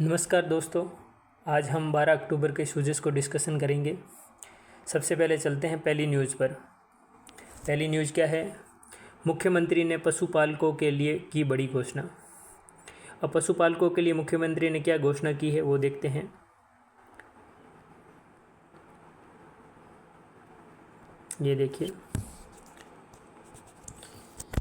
नमस्कार दोस्तों। आज हम 12 अक्टूबर के शूजेस को डिस्कशन करेंगे। सबसे पहले चलते हैं पहली न्यूज़ पर। पहली न्यूज़ क्या है? मुख्यमंत्री ने पशुपालकों के लिए की बड़ी घोषणा। अब पशुपालकों के लिए मुख्यमंत्री ने क्या घोषणा की है वो देखते हैं। ये देखिए,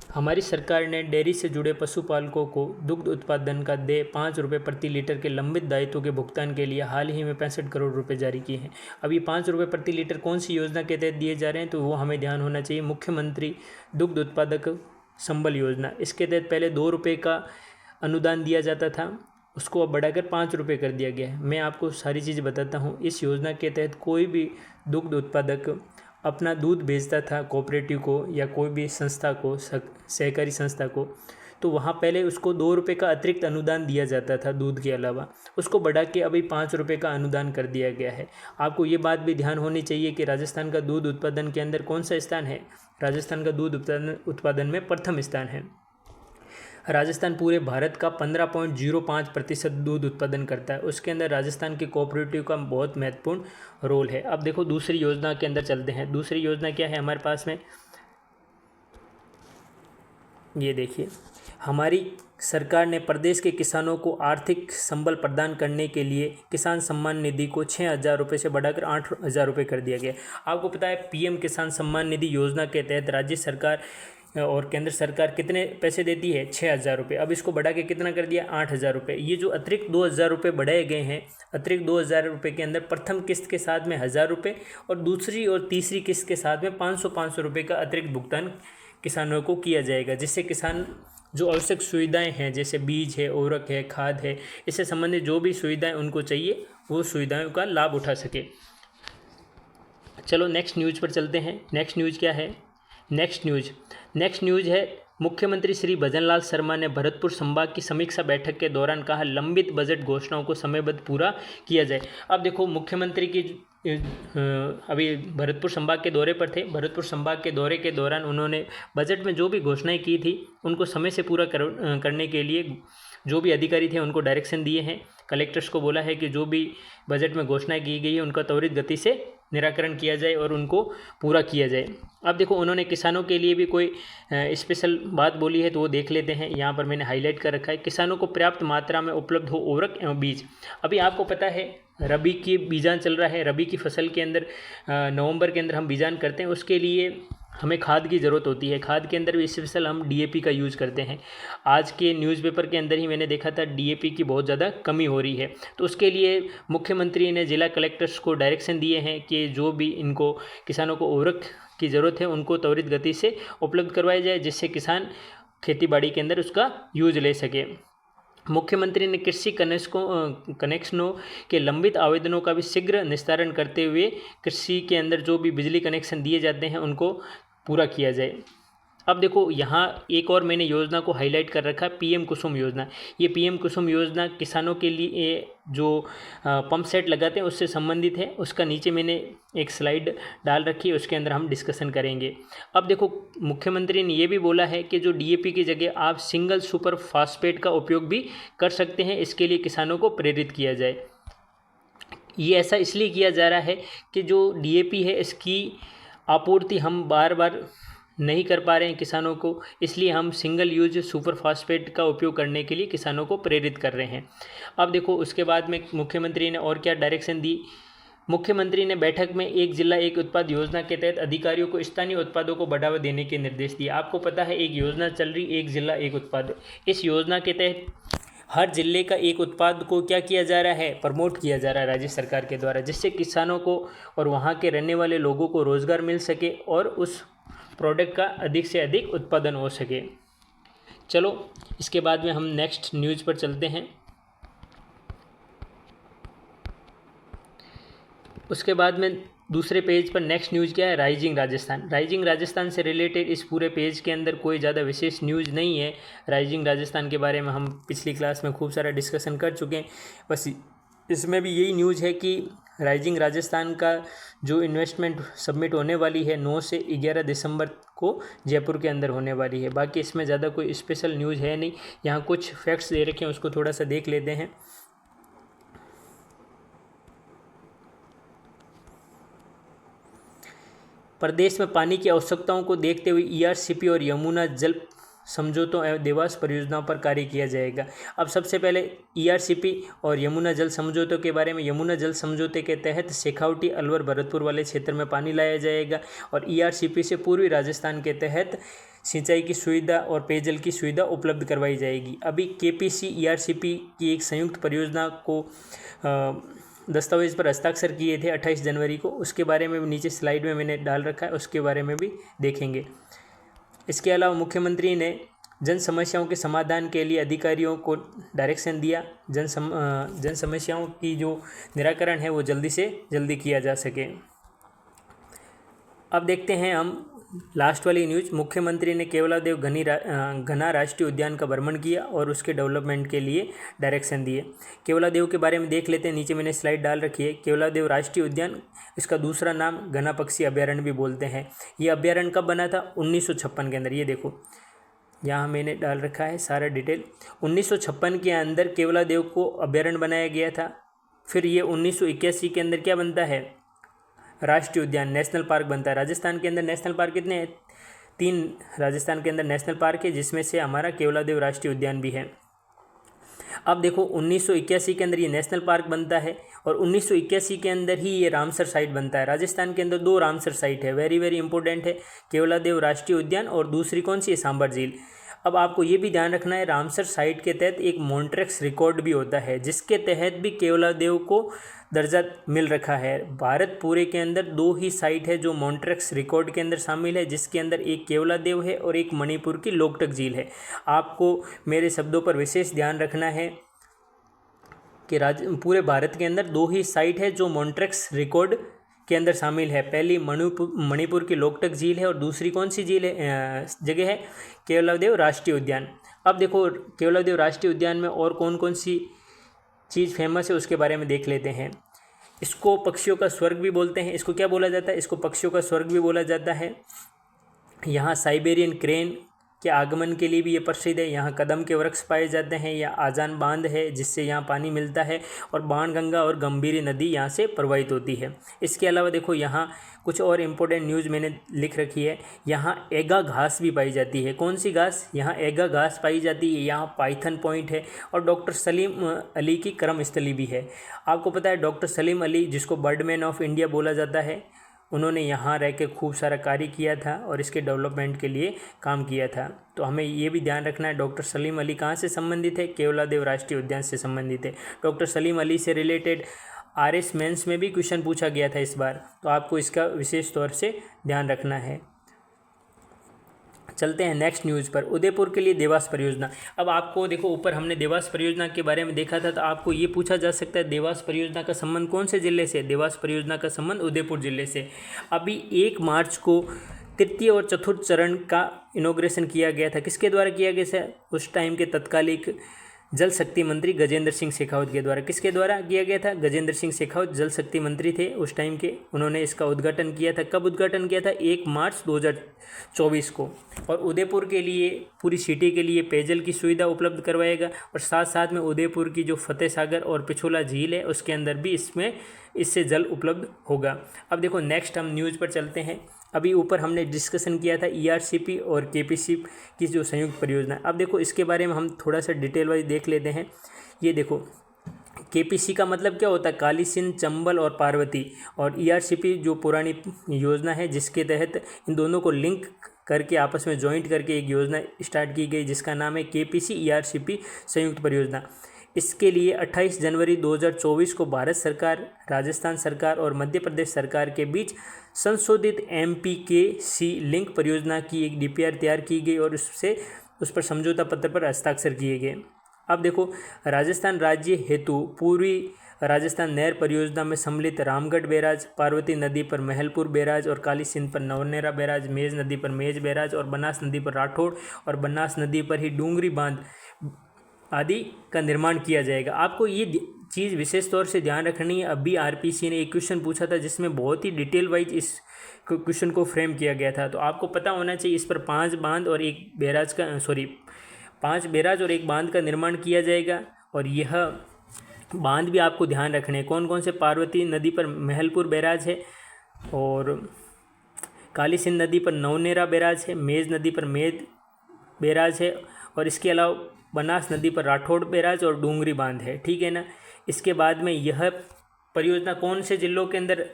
हमारी सरकार ने डेयरी से जुड़े पशुपालकों को दुग्ध उत्पादन का देय 5 रुपये प्रति लीटर के लंबित दायित्वों के भुगतान के लिए हाल ही में 65 करोड़ रुपए जारी किए हैं। अब ये 5 रुपये प्रति लीटर कौन सी योजना के तहत दिए जा रहे हैं, तो वो हमें ध्यान होना चाहिए। मुख्यमंत्री दुग्ध उत्पादक संबल योजना, इसके तहत पहले 2 रुपये का अनुदान दिया जाता था, उसको अब बढ़ाकर 5 रुपये कर दिया गया है। मैं आपको सारी चीज़ बताता हूँ। इस योजना के तहत कोई भी दुग्ध उत्पादक अपना दूध बेचता था कोऑपरेटिव को या कोई भी संस्था को, सहकारी संस्था को, तो वहाँ पहले उसको 2 रुपये का अतिरिक्त अनुदान दिया जाता था दूध के अलावा। उसको बढ़ा के अभी 5 रुपये का अनुदान कर दिया गया है। आपको ये बात भी ध्यान होनी चाहिए कि राजस्थान का दूध उत्पादन के अंदर कौन सा स्थान है। राजस्थान का दूध उत्पादन में प्रथम स्थान है। राजस्थान पूरे भारत का 15.05% दूध उत्पादन करता है। उसके अंदर राजस्थान के कोऑपरेटिव का बहुत महत्वपूर्ण रोल है। अब देखो दूसरी योजना के अंदर चलते हैं। दूसरी योजना क्या है हमारे पास में, ये देखिए, हमारी सरकार ने प्रदेश के किसानों को आर्थिक संबल प्रदान करने के लिए किसान सम्मान निधि को 6,000 रुपये से बढ़ाकर 8,000 रुपये कर दिया गया। आपको पता है पीएम किसान सम्मान निधि योजना के तहत राज्य सरकार और केंद्र सरकार कितने पैसे देती है? 6,000 रुपये। अब इसको बढ़ा के कितना कर दिया? 8,000 रुपये। ये जो अतिरिक्त 2,000 रुपये बढ़ाए गए हैं, अतिरिक्त 2,000 रुपये के अंदर प्रथम किस्त के साथ में 1,000 रुपये और दूसरी और तीसरी किस्त के साथ में 500 रुपये का अतिरिक्त भुगतान किसानों को किया जाएगा, जिससे किसान जो आवश्यक सुविधाएं हैं जैसे बीज है, उर्वरक है, खाद है, इससे संबंधित जो भी सुविधाएं उनको चाहिए वो सुविधाओं का लाभ उठा सके। चलो नेक्स्ट न्यूज़ पर चलते हैं। नेक्स्ट न्यूज़ क्या है? नेक्स्ट न्यूज़ है, मुख्यमंत्री श्री भजनलाल शर्मा ने भरतपुर संभाग की समीक्षा बैठक के दौरान कहा, लंबित बजट घोषणाओं को समयबद्ध पूरा किया जाए। अब देखो मुख्यमंत्री की अभी भरतपुर संभाग के दौरे पर थे। भरतपुर संभाग के दौरे के दौरान उन्होंने बजट में जो भी घोषणाएं की थी उनको समय से पूरा करने के लिए जो भी अधिकारी थे उनको डायरेक्शन दिए हैं। कलेक्टर्स को बोला है कि जो भी बजट में घोषणाएं की गई है उनका त्वरित गति से निराकरण किया जाए और उनको पूरा किया जाए। अब देखो उन्होंने किसानों के लिए भी कोई स्पेशल बात बोली है, तो वो देख लेते हैं। यहाँ पर मैंने हाईलाइट कर रखा है, किसानों को पर्याप्त मात्रा में उपलब्ध हो उर्वरक एवं बीज। अभी आपको पता है रबी की बीजान चल रहा है। रबी की फसल के अंदर नवंबर के अंदर हम बीजान करते हैं, उसके लिए हमें खाद की ज़रूरत होती है। खाद के अंदर भी स्पेशल हम डीएपी का यूज़ करते हैं। आज के न्यूज़पेपर के अंदर ही मैंने देखा था डीएपी की बहुत ज़्यादा कमी हो रही है, तो उसके लिए मुख्यमंत्री ने जिला कलेक्टर्स को डायरेक्शन दिए हैं कि जो भी इनको किसानों को उर्वरक की ज़रूरत है उनको त्वरित गति से उपलब्ध करवाया जाए, जिससे किसान खेती बाड़ी के अंदर उसका यूज़ ले सके। मुख्यमंत्री ने कृषि कनेक्शनों के लंबित आवेदनों का भी शीघ्र निस्तारण करते हुए कृषि के अंदर जो भी बिजली कनेक्शन दिए जाते हैं उनको पूरा किया जाए। अब देखो यहाँ एक और मैंने योजना को हाईलाइट कर रखा है, पीएम कुसुम योजना। ये पीएम कुसुम योजना किसानों के लिए जो पंप सेट लगाते हैं उससे संबंधित है। उसका नीचे मैंने एक स्लाइड डाल रखी है, उसके अंदर हम डिस्कशन करेंगे। अब देखो मुख्यमंत्री ने ये भी बोला है कि जो डीएपी की जगह आप सिंगल सुपर फास्फेट का उपयोग भी कर सकते हैं, इसके लिए किसानों को प्रेरित किया जाए। ये ऐसा इसलिए किया जा रहा है कि जो डीएपी है इसकी आपूर्ति हम बार बार नहीं कर पा रहे हैं किसानों को, इसलिए हम सिंगल यूज सुपर फास्फेट का उपयोग करने के लिए किसानों को प्रेरित कर रहे हैं। अब देखो उसके बाद में मुख्यमंत्री ने और क्या डायरेक्शन दी। मुख्यमंत्री ने बैठक में एक जिला एक उत्पाद योजना के तहत अधिकारियों को स्थानीय उत्पादों को बढ़ावा देने के निर्देश दिए। आपको पता है एक योजना चल रही, एक जिला एक उत्पाद। इस योजना के तहत हर जिले का एक उत्पाद को क्या किया जा रहा है? प्रमोट किया जा रहा है राज्य सरकार के द्वारा, जिससे किसानों को और वहाँ के रहने वाले लोगों को रोज़गार मिल सके और उस प्रोडक्ट का अधिक से अधिक उत्पादन हो सके। चलो इसके बाद में हम नेक्स्ट न्यूज़ पर चलते हैं। उसके बाद में दूसरे पेज पर नेक्स्ट न्यूज़ क्या है? राइजिंग राजस्थान। राइजिंग राजस्थान से रिलेटेड इस पूरे पेज के अंदर कोई ज़्यादा विशेष न्यूज़ नहीं है। राइजिंग राजस्थान के बारे में हम पिछली क्लास में खूब सारा डिस्कशन कर चुके हैं। बस इसमें भी यही न्यूज़ है कि राइजिंग राजस्थान का जो इन्वेस्टमेंट सबमिट होने वाली है 9 से 11 दिसंबर को जयपुर के अंदर होने वाली है। बाकी इसमें ज़्यादा कोई स्पेशल न्यूज़ है नहीं। यहाँ कुछ फैक्ट्स दे रखे हैं, उसको थोड़ा सा देख लेते हैं। प्रदेश में पानी की आवश्यकताओं को देखते हुए ईआरसीपी और यमुना जल समझौतों एवं देवास परियोजनाओं पर कार्य किया जाएगा। अब सबसे पहले ईआरसीपी और यमुना जल समझौतों के बारे में। यमुना जल समझौते के तहत शेखावटी, अलवर, भरतपुर वाले क्षेत्र में पानी लाया जाएगा और ईआरसीपी से पूर्वी राजस्थान के तहत सिंचाई की सुविधा और पेयजल की सुविधा उपलब्ध करवाई जाएगी। अभी केपीसी ईआरसीपी की एक संयुक्त परियोजना को दस्तावेज पर हस्ताक्षर किए थे 28 जनवरी को। उसके बारे में भी नीचे स्लाइड में मैंने डाल रखा है, उसके बारे में भी देखेंगे। इसके अलावा मुख्यमंत्री ने जन समस्याओं के समाधान के लिए अधिकारियों को डायरेक्शन दिया। जन समस्याओं की जो निराकरण है वो जल्दी से जल्दी किया जा सके। अब देखते हैं हम लास्ट वाली न्यूज़। मुख्यमंत्री ने केवलादेव घना राष्ट्रीय उद्यान का भ्रमण किया और उसके डेवलपमेंट के लिए डायरेक्शन दिए। केवलादेव के बारे में देख लेते हैं, नीचे मैंने स्लाइड डाल रखी है। केवलादेव राष्ट्रीय उद्यान, इसका दूसरा नाम घना पक्षी अभ्यारण्य भी बोलते हैं। ये अभ्यारण्य कब बना था? 1956 के अंदर। ये देखो यहाँ मैंने डाल रखा है सारा डिटेल। 1956 के अंदर केवलादेव को अभ्यारण्य बनाया गया था। फिर ये 1981 के अंदर क्या बनता है? राष्ट्रीय उद्यान, नेशनल पार्क बनता है। राजस्थान के अंदर नेशनल पार्क कितने हैं? 3 राजस्थान के अंदर नेशनल पार्क है, जिसमें से हमारा केवलादेव राष्ट्रीय उद्यान भी है। अब देखो 1981 के अंदर ये नेशनल पार्क बनता है और 1981 के अंदर ही ये रामसर साइट बनता है। राजस्थान के अंदर 2 रामसर साइट है, वेरी वेरी इंपॉर्टेंट है। केवलादेव राष्ट्रीय उद्यान और दूसरी कौन सी है? सांबर झील। अब आपको ये भी ध्यान रखना है, रामसर साइट के तहत एक मॉन्ट्रेक्स रिकॉर्ड भी होता है, जिसके तहत भी केवलादेव को दर्जा मिल रखा है। भारत पूरे के अंदर 2 ही साइट है जो मॉन्ट्रेक्स रिकॉर्ड के अंदर शामिल है, जिसके अंदर एक केवलादेव है और एक मणिपुर की लोकटक झील है। आपको मेरे शब्दों पर विशेष ध्यान रखना है कि पूरे भारत के अंदर 2 ही साइट है जो मॉन्ट्रेक्स रिकॉर्ड के अंदर शामिल है। पहली मणिपुर की लोकटक झील है और दूसरी कौन सी झील है, जगह है? केवलादेव राष्ट्रीय उद्यान। अब देखो केवलादेव राष्ट्रीय उद्यान में और कौन कौन सी चीज़ फेमस है उसके बारे में देख लेते हैं। इसको पक्षियों का स्वर्ग भी बोलते हैं। इसको क्या बोला जाता है? इसको पक्षियों का स्वर्ग भी बोला जाता है। यहाँ साइबेरियन क्रेन के आगमन के लिए भी ये प्रसिद्ध है। यहाँ कदम के वृक्ष पाए जाते हैं। या आजान बांध है जिससे यहाँ पानी मिलता है और बाणगंगा और गंभीरी नदी यहाँ से प्रवाहित होती है। इसके अलावा देखो यहाँ कुछ और इम्पोर्टेंट न्यूज़ मैंने लिख रखी है। यहाँ एगा घास भी पाई जाती है। कौन सी घास? यहाँ एगा घास पाई जाती है। यहाँ पाइथन पॉइंट है और डॉक्टर सलीम अली की कर्मस्थली भी है। आपको पता है डॉक्टर सलीम अली, जिसको बर्डमैन ऑफ इंडिया बोला जाता है, उन्होंने यहाँ रह के खूब सारा कार्य किया था और इसके डेवलपमेंट के लिए काम किया था। तो हमें ये भी ध्यान रखना है डॉक्टर सलीम अली कहाँ से संबंधित है? केवलादेव राष्ट्रीय उद्यान से संबंधित है। डॉक्टर सलीम अली से रिलेटेड आरएस मेंस में भी क्वेश्चन पूछा गया था इस बार, तो आपको इसका विशेष तौर से ध्यान रखना है। चलते हैं नेक्स्ट न्यूज़ पर। उदयपुर के लिए देवास परियोजना। अब आपको देखो ऊपर हमने देवास परियोजना के बारे में देखा था, तो आपको ये पूछा जा सकता है देवास परियोजना का संबंध कौन से ज़िले से? देवास परियोजना का संबंध उदयपुर ज़िले से। अभी 1 मार्च को तृतीय और चतुर्थ चरण का इनॉग्रेशन किया गया था। किसके द्वारा किया गया था? उस टाइम के तत्कालिक जल शक्ति मंत्री गजेंद्र सिंह शेखावत के द्वारा। किसके द्वारा किया गया था? गजेंद्र सिंह शेखावत जल शक्ति मंत्री थे उस टाइम के, उन्होंने इसका उद्घाटन किया था। कब उद्घाटन किया था? 1 मार्च 2024 को। और उदयपुर के लिए, पूरी सिटी के लिए पेयजल की सुविधा उपलब्ध करवाएगा और साथ साथ में उदयपुर की जो फतेह सागर और पिछोला झील है उसके अंदर भी इससे जल उपलब्ध होगा। अब देखो नेक्स्ट हम न्यूज़ पर चलते हैं। अभी ऊपर हमने डिस्कशन किया था ईआरसीपी और केपीसी की जो संयुक्त परियोजना। अब देखो इसके बारे में हम थोड़ा सा डिटेल वाइज देख लेते हैं। ये देखो केपीसी का मतलब क्या होता है? काली सिंध, चंबल और पार्वती। और ईआरसीपी जो पुरानी योजना है जिसके तहत इन दोनों को लिंक करके आपस में जॉइंट करके एक योजना स्टार्ट की गई जिसका नाम है केपीसी ईआरसीपी संयुक्त परियोजना। इसके लिए 28 जनवरी 2024 को भारत सरकार, राजस्थान सरकार और मध्य प्रदेश सरकार के बीच संशोधित MPKC लिंक परियोजना की एक DPR तैयार की गई और उस पर समझौता पत्र पर हस्ताक्षर किए गए। अब देखो राजस्थान राज्य हेतु पूर्वी राजस्थान नहर परियोजना में सम्मिलित रामगढ़ बैराज, पार्वती नदी पर महलपुर बैराज और काली सिंध पर नवनेरा बैराज, मेज नदी पर मेज बैराज और बनास नदी पर राठौड़ और बनास नदी पर ही डूंगरी बांध आदि का निर्माण किया जाएगा। आपको ये चीज़ विशेष तौर से ध्यान रखनी है। अभी RPC ने एक क्वेश्चन पूछा था जिसमें बहुत ही डिटेल वाइज इस क्वेश्चन को फ्रेम किया गया था, तो आपको पता होना चाहिए इस पर 5 बांध और एक बैराज का 5 बैराज और एक बांध का निर्माण किया जाएगा। और यह बांध भी आपको ध्यान रखने हैं कौन कौन से? पार्वती नदी पर महलपुर बैराज है और काली सिंध नदी पर नवनेरा बैराज है, मेज नदी पर मेद बैराज है, और इसके अलावा बनास नदी पर राठौड़ बैराज और डूंगरी बांध है, ठीक है ना। इसके बाद में यह परियोजना कौन से जिलों के अंदर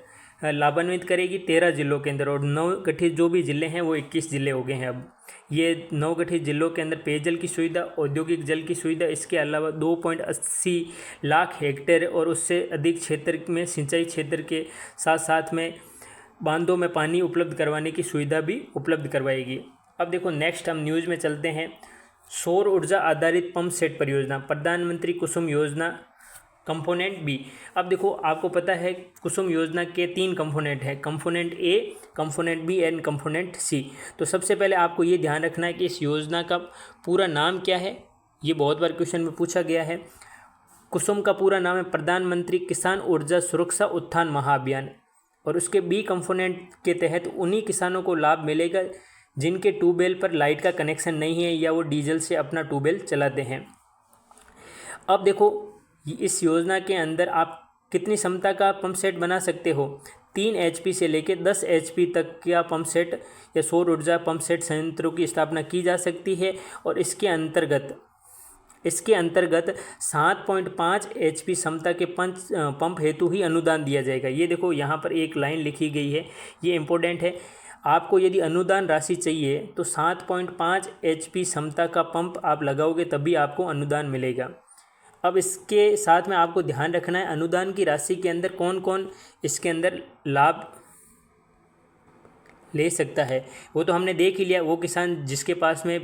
लाभान्वित करेगी? 13 जिलों के अंदर, और नवगठित जो भी ज़िले हैं वो 21 ज़िले हो गए हैं अब। ये नवगठित जिलों के अंदर पेयजल की सुविधा, औद्योगिक जल की सुविधा, इसके अलावा 2.80 लाख हेक्टेयर और उससे अधिक क्षेत्र में सिंचाई क्षेत्र के साथ साथ में बांधों में पानी उपलब्ध करवाने की सुविधा भी उपलब्ध करवाएगी। अब देखो नेक्स्ट हम न्यूज़ में चलते हैं। सौर ऊर्जा आधारित पंप सेट परियोजना, प्रधानमंत्री कुसुम योजना कंपोनेंट बी। अब देखो आपको पता है कुसुम योजना के 3 कंपोनेंट हैं, component A, component B and component C. तो सबसे पहले आपको ये ध्यान रखना है कि इस योजना का पूरा नाम क्या है। ये बहुत बार क्वेश्चन में पूछा गया है। कुसुम का पूरा नाम है प्रधानमंत्री किसान ऊर्जा सुरक्षा उत्थान महाअभियान, और उसके बी कंपोनेंट के तहत उन्हीं किसानों को लाभ मिलेगा जिनके ट्यूबवेल पर लाइट का कनेक्शन नहीं है या वो डीजल से अपना ट्यूबवेल चलाते हैं। अब देखो इस योजना के अंदर आप कितनी क्षमता का पंप सेट बना सकते हो? 3 HP से लेकर 10 HP तक का पंप सेट या सौर ऊर्जा पंप सेट संयंत्रों की स्थापना की जा सकती है, और इसके अंतर्गत 7.5 HP क्षमता के पंप हेतु ही अनुदान दिया जाएगा। ये देखो यहाँ पर एक लाइन लिखी गई है, ये इम्पोर्टेंट है। आपको यदि अनुदान राशि चाहिए तो 7.5 HP क्षमता का पंप आप लगाओगे तभी आपको अनुदान मिलेगा। अब इसके साथ में आपको ध्यान रखना है अनुदान की राशि के अंदर कौन कौन इसके अंदर लाभ ले सकता है, वो तो हमने देख ही लिया। वो किसान जिसके पास में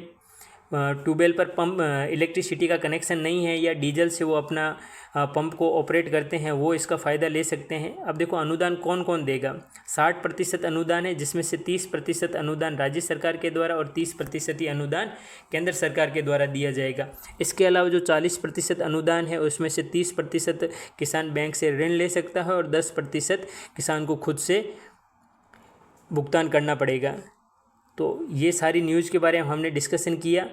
ट्यूबवेल पर पंप इलेक्ट्रिसिटी का कनेक्शन नहीं है या डीजल से वो अपना पंप को ऑपरेट करते हैं, वो इसका फ़ायदा ले सकते हैं। अब देखो अनुदान कौन कौन देगा। 60% अनुदान है, जिसमें से 30% अनुदान राज्य सरकार के द्वारा और 30% ही अनुदान केंद्र सरकार के द्वारा दिया जाएगा। इसके अलावा जो 40% अनुदान है उसमें से 30% किसान बैंक से ऋण ले सकता है और 10% किसान को खुद से भुगतान करना पड़ेगा। तो ये सारी न्यूज़ के बारे में हमने डिस्कशन किया।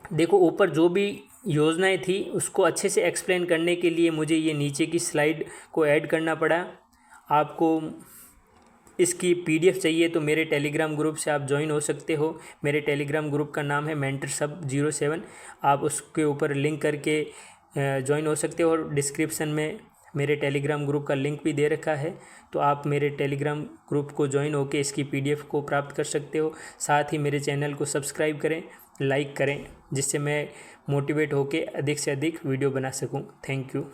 देखो ऊपर जो भी योजनाएं थी उसको अच्छे से एक्सप्लेन करने के लिए मुझे ये नीचे की स्लाइड को ऐड करना पड़ा। आपको इसकी PDF चाहिए तो मेरे टेलीग्राम ग्रुप से आप ज्वाइन हो सकते हो। मेरे टेलीग्राम ग्रुप का नाम है mentorsub07। आप उसके ऊपर लिंक करके ज्वाइन हो सकते हो, और डिस्क्रिप्शन में मेरे टेलीग्राम ग्रुप का लिंक भी दे रखा है, तो आप मेरे टेलीग्राम ग्रुप को ज्वाइन होकर इसकी PDF को प्राप्त कर सकते हो। साथ ही मेरे चैनल को सब्सक्राइब करें, लाइक करें, जिससे मैं मोटिवेट होकर अधिक से अधिक वीडियो बना सकूं। Thank you.